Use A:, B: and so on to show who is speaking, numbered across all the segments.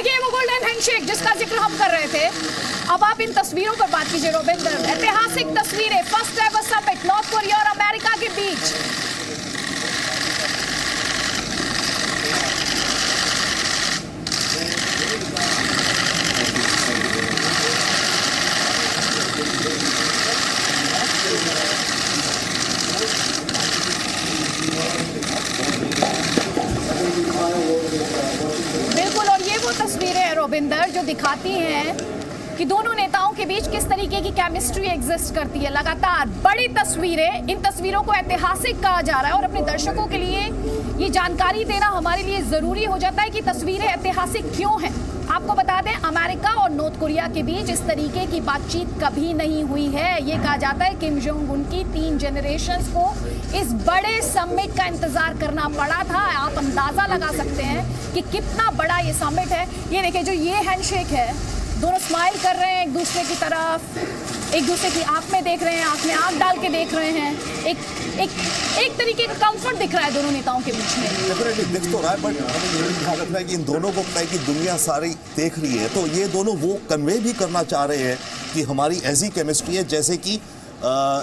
A: देखिए वो golden handshake जिसका जिक्र हम कर रहे थे। अब आप इन तस्वीरों पर बात कीजिए रोबिंदर। ऐतिहासिक तस्वीरें, first ever summit north Korea और अमेरिका के बीच। बिल्कुल, और ये वो तस्वीरें हैं रोबिंदर जो दिखाती हैं कि दोनों नेताओं के बीच किस तरीके की केमिस्ट्री एग्जिस्ट करती है। लगातार बड़ी तस्वीरें, इन तस्वीरों को ऐतिहासिक कहा जा रहा है और अपने दर्शकों के लिए ये जानकारी देना हमारे लिए जरूरी हो जाता है कि तस्वीरें ऐतिहासिक क्यों हैं। आपको बता दें, अमेरिका और नॉर्थ कोरिया के बीच इस तरीके की बातचीत कभी नहीं हुई है। ये कहा जाता है किम जोंग उन की 3 जनरेशंस को इस बड़े समिट का इंतजार करना पड़ा था। आप अंदाजा लगा सकते हैं कि कितना बड़ा ये समिट है। ये देखिए, जो ये हैंडशेक है, दोनों स्माइल कर रहे हैं एक दूसरे की तरफ, एक दूसरे की आंख में देख रहे हैं, आंख में आंख डाल के देख रहे हैं। एक तरीके का कंफर्ट दिख रहा है दोनों नेताओं के बीच में।
B: डेफिनेटली दिख तो रहा है, बट हमें ये भी ध्यान रखना है कि इन दोनों को पता है कि दुनिया सारी देख रही है, तो ये दोनों वो कन्वे भी करना चाह रहे हैं कि हमारी ऐसी केमिस्ट्री है जैसे कि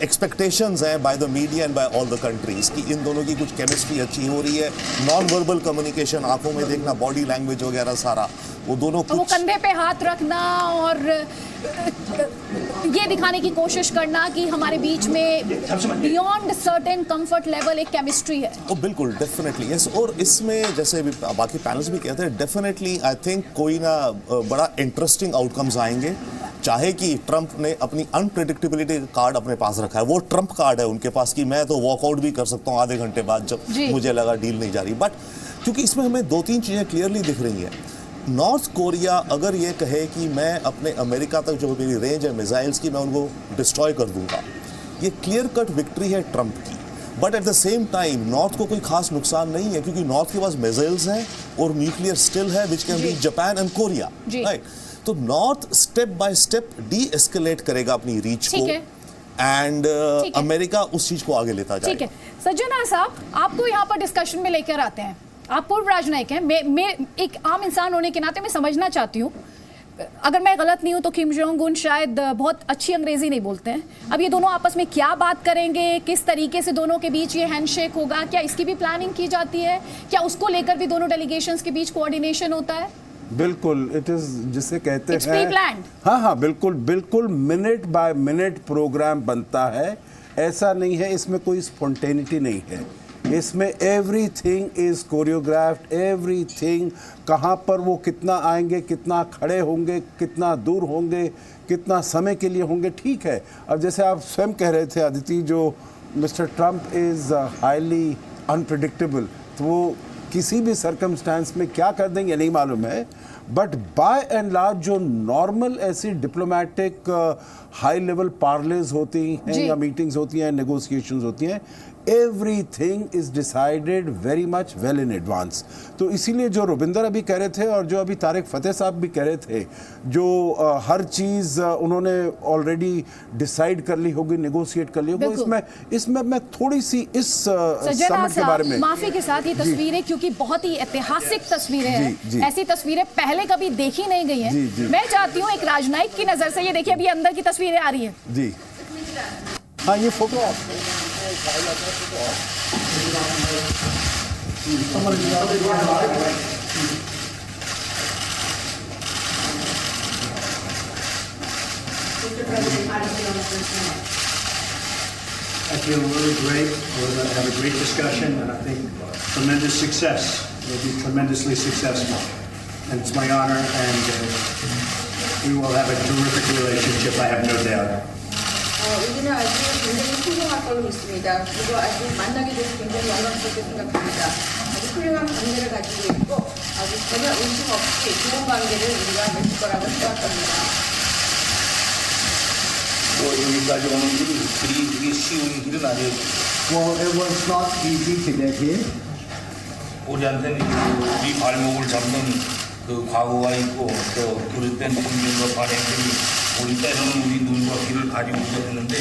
B: एक्सपेक्टेशंस हैं by the media and by all the countries कि इन दोनों की कुछ केमिस्ट्री अच्छी हो रही है। नॉन वर्बल कम्युनिकेशन, आंखों में देखना, बॉडी लैंग्वेज वगैरह सारा, वो दोनों कुछ
A: वो कंधे पे हाथ रखना और ये दिखाने की कोशिश करना कि हमारे बीच में बियॉन्ड सर्टेन कंफर्ट लेवल एक केमिस्ट्री है।
B: ओ बिल्कुल, डेफिनेटली यस। और इसमें जैसे बाकी पैनल्स भी कहते हैं, डेफिनेटली आई थिंक कोई ना बड़ा इंटरेस्टिंग आउटकम्स आएंगे। चाहे कि ट्रंप ने अपनी अनप्रेडिक्टेबिलिटी कार्ड अपने पास रखा है, वो ट्रंप कार्ड है उनके पास कि मैं तो वॉकआउट भी कर सकता हूँ आधे घंटे बाद जब मुझे लगा डील नहीं जा रही। बट क्योंकि इसमें हमें 2-3 चीज़ें क्लियरली दिख रही हैं। नॉर्थ कोरिया अगर ये कहे कि मैं अपने अमेरिका तक जो मेरी रेंज है मिसाइल्स की, मैं उनको डिस्ट्रॉय कर दूंगा, ये क्लियर कट विक्ट्री है ट्रंप की। But at the same time north को कोई खास नुकसान नहीं है क्योंकि नॉर्थ के पास मिसाइल्स हैं और न्यूक्लियर स्टिल है which can be Japan and Korea, right. तो north step by step de-escalate करेगा अपनी रीच को एंड अमेरिका उस चीज को आगे लेता जाएगा।
A: ठीक है सज्जना साहब, आपको यहाँ पर डिस्कशन में लेकर आते हैं। आप पूर्व राजनयिक हैं, मैं एक आम इंसान होने के नाते मैं समझना चाहती हूँ, अगर मैं गलत नहीं हूँ तो किम जोंग उन शायद बहुत अच्छी अंग्रेजी नहीं बोलते हैं। अब ये दोनों आपस में क्या बात करेंगे, किस तरीके से दोनों के बीच ये हैंडशेक होगा, क्या इसकी भी प्लानिंग की जाती है, क्या उसको लेकर भी दोनों डेलीगेशंस के बीच कोऑर्डिनेशन होता है?
C: बिल्कुल, इट इज जिसे कहते
A: It's
C: हैं
A: pre-planned.
C: हाँ, बिल्कुल मिनट बाय मिनट प्रोग्राम बनता है। ऐसा नहीं है, इसमें कोई स्पॉन्टेनिटी नहीं है, इसमें एवरीथिंग इज कोरियोग्राफ्ड। एवरीथिंग, कहाँ पर वो कितना आएंगे, कितना खड़े होंगे, कितना दूर होंगे, कितना समय के लिए होंगे, ठीक है। अब जैसे आप स्वयं कह रहे थे अदिति, जो mister Trump is highly unpredictable, तो वो किसी भी सर्कमस्टांस में क्या कर देंगे नहीं मालूम है। बट बाय एंड लार्ज जो नॉर्मल ऐसी डिप्लोमेटिक हाई लेवल पार्लेज होती हैं या मीटिंग्स होती हैं, नेगोशिएशंस होती हैं, everything is decided very much well in advance. तो इसीलिए जो रुबिंदर अभी कह रहे थे और जो अभी तारिक फतेह साहब भी कह रहे थे, जो हर चीज़ उन्होंने ऑलरेडी डिसाइड कर ली होगी, नेगोशिएट कर ली होगी, इसमें मैं थोड़ी सी इस समिट के बारे में,
A: माफी के साथ, ये तस्वीरें क्योंकि बहुत ही ऐतिहासिक तस्वीरें हैं, ऐसी तस्वीरें पहले कभी देखी नहीं गई हैं। मैं चाहती हूँ एक राजनयिक की नजर से, ये देखिए अभी अंदर की तस्वीरें आ रही हैं
C: जी। हाँ, ये फोटो आप
D: I feel really great. We're going to have a great discussion, and I think tremendous success. We'll be tremendously successful. And it's my honor, and we will have a terrific relationship, I have no doubt.
E: 우리는 아주 굉장히 소중할 걸로 믿습니다. 그리고 아주 만나게 돼서 굉장히 영광스럽게 생각합니다. 아주 훌륭한 관계를 가지고 있고 아주 전혀 의심 없이 좋은 관계를 우리가 맺을 거라고 생각합니다.
F: 여기까지 오는 길이 그리 쉬운 길은 아니었죠.
G: Well, it was not easy to get here.
F: 우리한테는 우리 발목을 잡는 그 과거가 있고 또 그릇된 국민과 발행들이 우리 때로는 우리 눈과 귀를 가리고 있었는데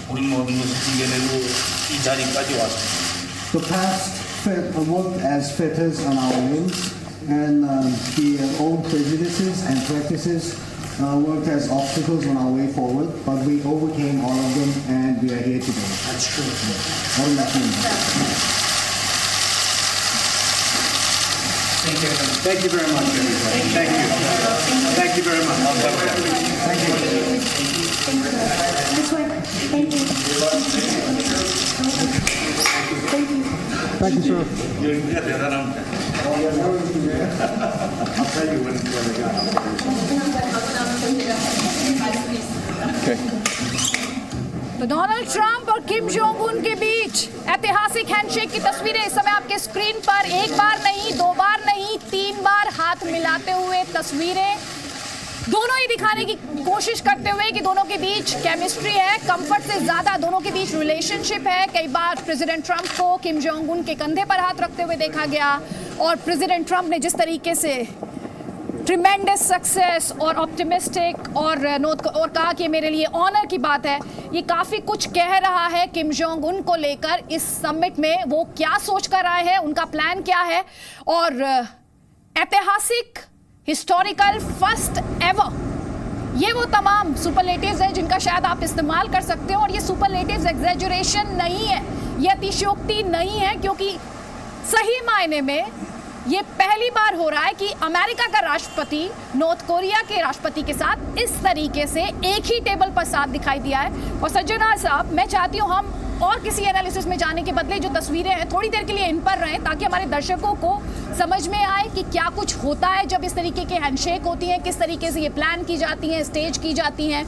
F: 우리 모든 것을 이겨내고 이 자리까지 왔습니다.
G: The past worked as fetters on our wings. and the old prejudices and practices worked as obstacles on our way forward, but we overcame all of them and we are here today.
D: That's true.
G: What does that mean?
D: Thank you very much, everybody. Thank you. Thank you very much. Thank you.
H: This way. Thank you. Thank you.
G: Thank you, sir.
F: 여기가 대단합니다.
D: I'll tell you when I got it.
A: तो Donald Trump और Kim Jong Un के बीच ऐतिहासिक handshake की तस्वीरें इस समय आपके screen पर एक बार नहीं, दो बार नहीं, 3 बार हाथ मिलाते हुए तस्वीरें, दोनों ही दिखाने की कोशिश करते हुए कि दोनों के बीच केमिस्ट्री है, कंफर्ट से ज्यादा दोनों के बीच रिलेशनशिप है। कई बार प्रेसिडेंट ट्रंप को किम जोंग उन के कंधे पर हाथ रखते हुए देखा गया और प्रेसिडेंट ट्रंप ने जिस तरीके से ट्रिमेंडस सक्सेस और ऑप्टिमिस्टिक और कहा कि मेरे लिए ऑनर की बात है, ये काफ़ी कुछ कह रहा है किम जोंग उन को लेकर। इस समिट में वो क्या सोच कर आए हैं, उनका प्लान क्या है और ऐतिहासिक हिस्टोरिकल फर्स्ट एवर, ये वो तमाम सुपरलेटिव्स हैं जिनका शायद आप इस्तेमाल कर सकते हो। और ये सुपरलेटिव्स एग्जैजुरेशन नहीं है, ये अतिशयोक्ति नहीं है, क्योंकि सही मायने में ये पहली बार हो रहा है कि अमेरिका का राष्ट्रपति नॉर्थ कोरिया के राष्ट्रपति के साथ इस तरीके से एक ही टेबल पर साथ दिखाई दिया है। और सज्जनलाल साहब, मैं चाहती हूँ हम और किसी एनालिसिस में जाने के बदले जो तस्वीरें हैं थोड़ी देर के लिए इन पर रहें, ताकि हमारे दर्शकों को समझ में आए कि क्या कुछ होता है जब इस तरीके के हैंडशेक होती हैं, किस तरीके से ये प्लान की जाती हैं, स्टेज की जाती हैं,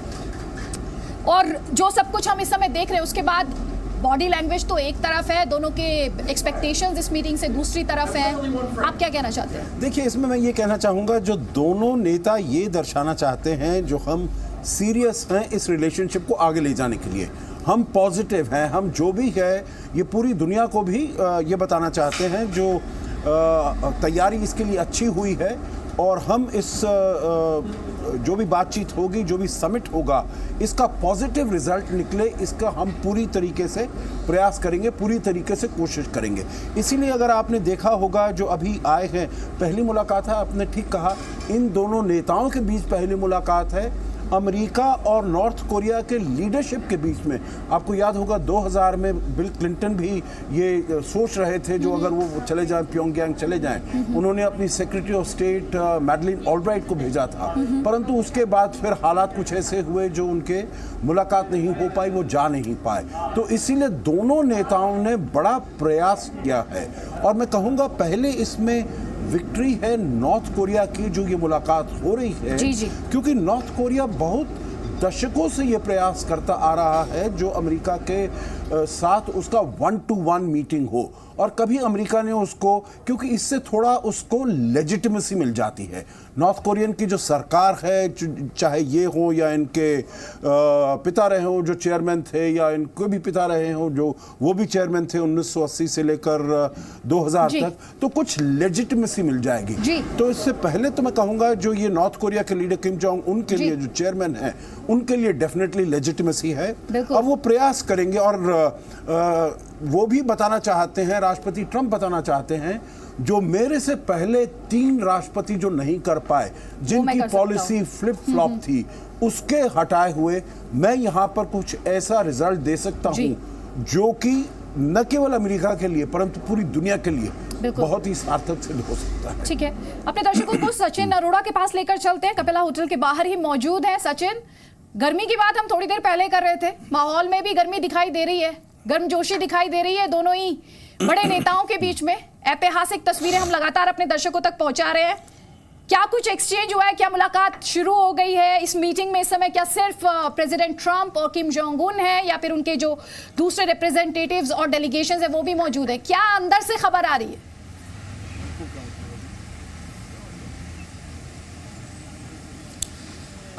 A: और जो सब कुछ हम इस समय देख रहे हैं उसके बाद बॉडी लैंग्वेज तो एक तरफ है, दोनों के एक्सपेक्टेशंस इस मीटिंग से दूसरी तरफ है। आप क्या कहना चाहते हैं?
C: देखिए, इसमें मैं ये कहना चाहूँगा, जो दोनों नेता ये दर्शाना चाहते हैं, जो हम सीरियस हैं इस रिलेशनशिप को आगे ले जाने के लिए, हम पॉजिटिव हैं, हम जो भी है ये पूरी दुनिया को भी ये बताना चाहते हैं, जो तैयारी इसके लिए अच्छी हुई है और हम इस जो भी बातचीत होगी, जो भी समिट होगा, इसका पॉजिटिव रिजल्ट निकले, इसका हम पूरी तरीके से प्रयास करेंगे, पूरी तरीके से कोशिश करेंगे। इसीलिए अगर आपने देखा होगा जो अभी आए हैं, पहली मुलाकात है, आपने ठीक कहा, इन दोनों नेताओं के बीच पहली मुलाकात है, अमेरिका और नॉर्थ कोरिया के लीडरशिप के बीच में। आपको याद होगा 2000 में बिल क्लिंटन भी ये सोच रहे थे, जो अगर वो चले जाएं, प्योंगयांग चले जाएं, उन्होंने अपनी secretary of state Madeline Albright को भेजा था, परंतु उसके बाद फिर हालात कुछ ऐसे हुए जो उनके मुलाकात नहीं हो पाई, वो जा नहीं पाए। तो इसीलिए दोनों नेताओं ने बड़ा प्रयास किया है और मैं कहूँगा पहले इसमें विक्ट्री है नॉर्थ कोरिया की, जो ये मुलाकात हो रही है।
A: जी जी।
C: क्योंकि नॉर्थ कोरिया बहुत दशकों से ये प्रयास करता आ रहा है जो अमेरिका के साथ उसका 1-to-1 मीटिंग हो, और कभी अमेरिका ने उसको, क्योंकि इससे थोड़ा उसको लेजिटिमेसी मिल जाती है। नॉर्थ कोरियन की जो सरकार है, चाहे ये हो या इनके पिता रहे हों जो चेयरमैन थे, या इनके भी पिता रहे हों जो वो भी चेयरमैन थे 1980 से लेकर 2000 तक, तो कुछ लेजिटिमेसी मिल जाएगी। तो इससे पहले तो मैं कहूँगा जो ये नॉर्थ कोरिया के लीडर किम जोंग उन के लिए जो चेयरमैन है, उनके लिए डेफिनेटली लेजिटिमेसी है और वो प्रयास करेंगे। और वो भी बताना चाहते हैं, राष्ट्रपति ट्रंप बताना चाहते हैं, जो मेरे से पहले 3 राष्ट्रपति जो नहीं कर पाए, जिनकी पॉलिसी फ्लिप फ्लॉप थी, उसके हटाए हुए मैं यहाँ पर कुछ ऐसा रिजल्ट दे सकता हूँ जो कि न केवल अमेरिका के लिए परंतु पूरी दुनिया के लिए बहुत ही सार्थक सिद्ध हो सकता है।
A: ठीक है, अपने दर्शकों को सचिन अरोड़ा के पास लेकर चलते हैं, कपिला होटल के बाहर ही मौजूद है। सचिन, गर्मी की बात हम थोड़ी देर पहले कर रहे थे, माहौल में भी गर्मी दिखाई दे रही है, गर्मजोशी दिखाई दे रही है दोनों ही बड़े नेताओं के बीच में। ऐतिहासिक तस्वीरें हम लगातार अपने दर्शकों तक पहुंचा रहे हैं। क्या कुछ एक्सचेंज हुआ है, क्या मुलाकात शुरू हो गई है इस मीटिंग में? इस समय क्या सिर्फ प्रेसिडेंट ट्रंप और किम जोंग उन है, या फिर उनके जो दूसरे रिप्रेजेंटेटिव्स और डेलीगेशंस है वो भी मौजूद है? क्या अंदर से खबर आ रही है?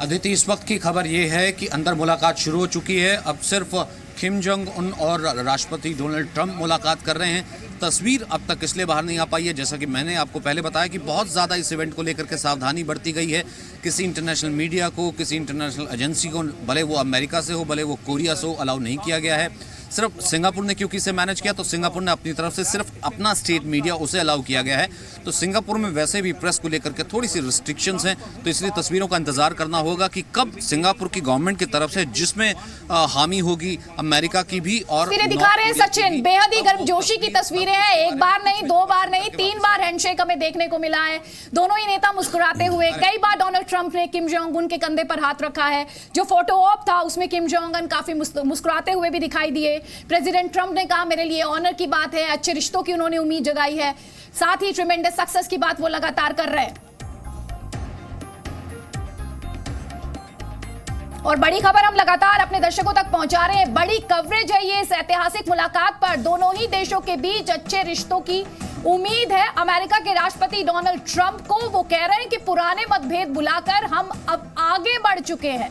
I: अदिति, इस वक्त की खबर ये है कि अंदर मुलाकात शुरू हो चुकी है। अब सिर्फ किम जोंग उन और राष्ट्रपति डोनाल्ड ट्रंप मुलाकात कर रहे हैं। तस्वीर अब तक इसलिए बाहर नहीं आ पाई है, जैसा कि मैंने आपको पहले बताया कि बहुत ज़्यादा इस इवेंट को लेकर के सावधानी बरती गई है। किसी इंटरनेशनल मीडिया को, किसी इंटरनेशनल एजेंसी को, भले वो अमेरिका से हो भले वो कोरिया से हो, अलाउ नहीं किया गया है। सिर्फ सिंगापुर ने क्योंकि इसे मैनेज किया, तो सिंगापुर ने अपनी तरफ से सिर्फ अपना स्टेट मीडिया उसे अलाउ किया गया है। तो सिंगापुर में वैसे भी प्रेस को लेकर के थोड़ी सी रिस्ट्रिक्शंस हैं, तो इसलिए तस्वीरों का इंतजार करना होगा कि कब सिंगापुर की गवर्नमेंट की तरफ से, जिसमें हामी होगी अमेरिका की भी और
A: तस्वीरें दिखा रहे हैं सचिन, बेहद ही गर्मजोशी की तस्वीरें हैं। एक बार नहीं, दो बार नहीं, 3 बार हैंडशेक हमें देखने को मिला है। दोनों ही नेता मुस्कुराते हुए, कई बार डोनाल्ड ट्रंप ने किम जोंग उन के कंधे पर हाथ रखा है। जो फोटो ऑप था उसमें किम जोंग उन काफी मुस्कुराते हुए भी दिखाई दिए। प्रेसिडेंट ट्रंप ने कहा मेरे लिए ऑनर की बात है, अच्छे रिश्तों की उन्होंने उम्मीद जगाई है, साथ ही ट्रिमेंडस सक्सेस की बात वो लगातार कर रहे हैं। और बड़ी खबर हम लगातार अपने दर्शकों तक पहुंचा रहे हैं। बड़ी कवरेज है ये इस ऐतिहासिक मुलाकात पर। दोनों ही देशों के बीच अच्छे रिश्तों की उम्मीद है। अमेरिका के राष्ट्रपति डोनाल्ड ट्रंप को वो कह रहे हैं कि पुराने मतभेद बुलाकर हम अब आगे बढ़ चुके हैं।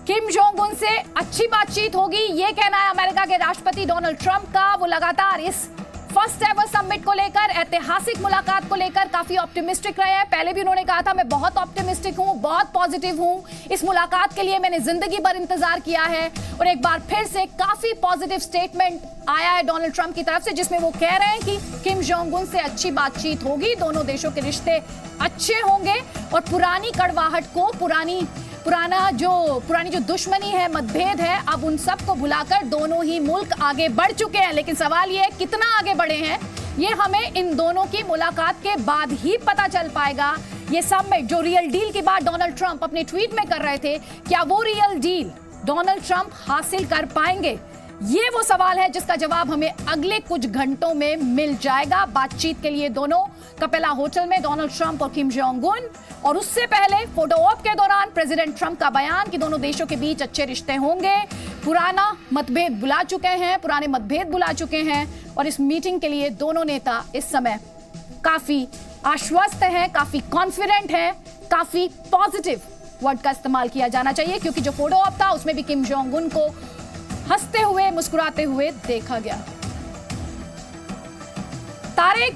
A: किम जोंग उन से अच्छी बातचीत होगी, ये कहना है अमेरिका के राष्ट्रपति डोनाल्ड ट्रंप का। वो लगातार इस फर्स्ट एवर समिट को लेकर, ऐतिहासिक मुलाकात को लेकर काफी ऑप्टिमिस्टिक रहे हैं। पहले भी उन्होंने कहा था मैं बहुत ऑप्टिमिस्टिक हूं, बहुत पॉजिटिव हूं, इस मुलाकात के लिए मैंने जिंदगी भर इंतजार किया है। और एक बार फिर से काफी पॉजिटिव स्टेटमेंट आया है डोनाल्ड ट्रंप की तरफ से, जिसमें वो कह रहे हैं कि किम जोंग उन से अच्छी बातचीत होगी, दोनों देशों के रिश्ते अच्छे होंगे और पुरानी कड़वाहट को, पुरानी जो दुश्मनी है, मतभेद है, अब उन सब को भुलाकर दोनों ही मुल्क आगे बढ़ चुके हैं। लेकिन सवाल ये है कितना आगे बढ़े हैं, ये हमें इन दोनों की मुलाकात के बाद ही पता चल पाएगा। ये समिट, जो रियल डील की बात डोनाल्ड ट्रंप अपने ट्वीट में कर रहे थे, क्या वो रियल डील डोनाल्ड ट्रंप हासिल कर पाएंगे? ये वो सवाल है जिसका जवाब हमें अगले कुछ घंटों में मिल जाएगा। बातचीत के लिए दोनों कपेला होटल में डोनाल्ड ट्रंप और किम जोंग उन, और उससे पहले फोटो ऑप के दौरान प्रेसिडेंट ट्रंप का बयान कि दोनों देशों के बीच अच्छे रिश्ते होंगे। पुराने मतभेद बुला चुके हैं और इस मीटिंग के लिए दोनों नेता इस समय काफी आश्वस्त हैं, काफी कॉन्फिडेंट हैं, काफी पॉजिटिव वर्ड का इस्तेमाल किया जाना चाहिए, क्योंकि जो फोटो ऑप था उसमें भी किम जोंग उन को हंसते हुए, मुस्कुराते हुए देखा गया। तारिक,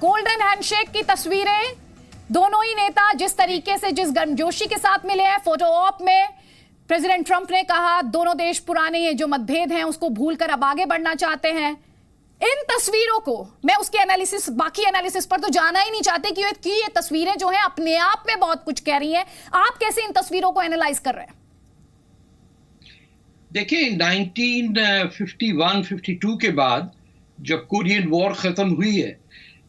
A: गोल्डन हैंडशेक की तस्वीरें, दोनों ही नेता जिस तरीके से, जिस गर्मजोशी के साथ मिले हैं। फोटो ऑप में प्रेसिडेंट ट्रंप ने कहा दोनों देश पुराने ये जो मतभेद हैं उसको भूलकर अब आगे बढ़ना चाहते हैं। इन तस्वीरों को मैं उसके एनालिसिस, बाकी एनालिसिस पर तो जाना ही नहीं चाहते कि ये तस्वीरें जो हैं अपने आप में बहुत कुछ कह रही हैं। आप कैसे इन तस्वीरों को एनालाइज कर रहे हैं?
J: देखिए, 1951-52 के बाद जब कोरियन वॉर खत्म हुई है,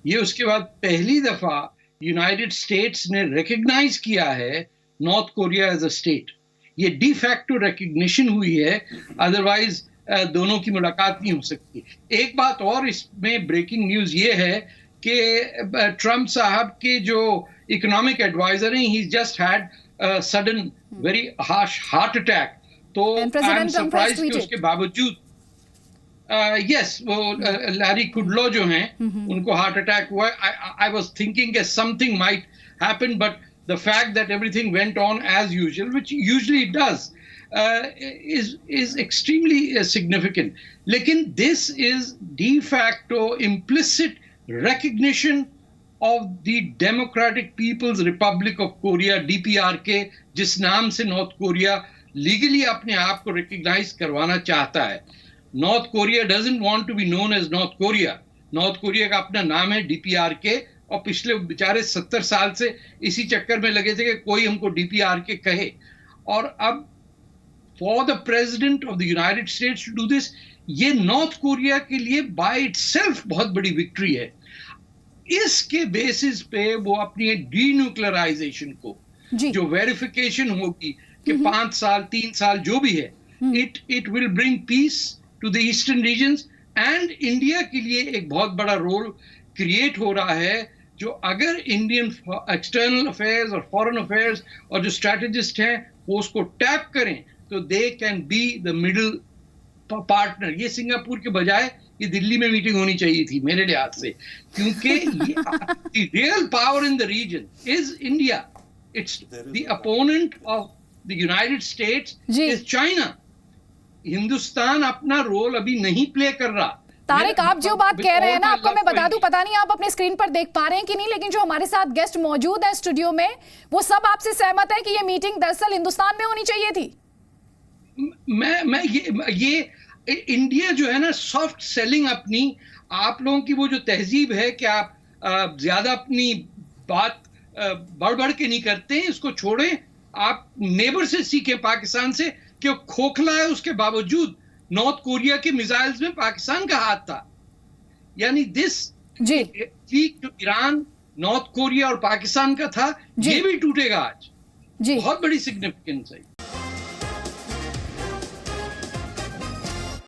J: ये उसके बाद पहली दफा यूनाइटेड स्टेट्स ने रिकग्नाइज किया है North Korea as a state. ये डी फैक्टो रिकग्निशन हुई है, अदरवाइज दोनों की मुलाकात नहीं हो सकती। एक बात और इसमें ब्रेकिंग न्यूज ये है कि ट्रंप साहब के जो इकोनॉमिक एडवाइजर हैं, he just had sudden very harsh heart attack. तो आई एम सरप्राइज कि उसके बावजूद यस, वो लैरी कुडलो जो हैं, उनको हार्ट अटैक हुआ। I was thinking something might happen, but the fact that everything went on as usual, which usually it does, is extremely significant. लेकिन this is de facto implicit recognition of the Democratic People's Republic of Korea, DPRK, जिस नाम से north Korea legally अपने आप को recognise करवाना चाहता है। North Korea doesn't want to be known as North Korea. North Korea का अपना नाम है DPRK, और पिछले बेचारे 70 साल से इसी चक्कर में लगे थे कि कोई हमको DPRK कहे। और अब for the President of the United States to do this, ये नॉर्थ कोरिया के लिए बाय इटसेल्फ बहुत बड़ी विक्ट्री है। इसके बेसिस पे वो अपनी डीन्यूक्लियराइजेशन को, जो वेरिफिकेशन होगी कि 5 साल 3 साल जो भी है, it will bring peace to the eastern regions, and India के लिए एक बहुत बड़ा रोल क्रिएट हो रहा है। जो अगर इंडियन एक्सटर्नल अफेयर्स और फॉरेन अफेयर्स और जो स्ट्रैटेजिस्ट हैं वो उसको टैप करें, तो they can be the middle partner. ये सिंगापुर के बजाय ये दिल्ली में मीटिंग होनी चाहिए थी मेरे लिहाज से, क्योंकि real power in the region is India. It's the opponent of the United States is China. Hindustan अपना रोल अभी नहीं प्ले कर रहा।
A: तारिक, आप जो बात कह रहे हैं ना, आपको मैं बता दूं, पता नहीं आप अपने स्क्रीन पर देख पा रहे हैं कि नहीं, लेकिन जो हमारे साथ गेस्ट मौजूद है स्टूडियो में, वो सब आपसे सहमत है कि ये मीटिंग दरअसल हिंदुस्तान में होनी चाहिए थी।
J: मैं ये इंडिया जो है ना, सॉफ्ट सेलिंग अपनी, आप लोगों की वो जो तहजीब है कि आप ज्यादा अपनी बात बढ़ बढ़ के नहीं करते हैं, इसको छोड़ें। आप नेबर से सीखें, पाकिस्तान से, कि वो खोखला है, उसके बावजूद नॉर्थ कोरिया के मिसाइल्स में पाकिस्तान का हाथ था। यानी दिस
A: जी
J: जो ईरान, नॉर्थ कोरिया और पाकिस्तान का था,
A: जी।
J: ये भी टूटेगा आज।
A: जी
J: बहुत बड़ी सिग्निफिकेंस है।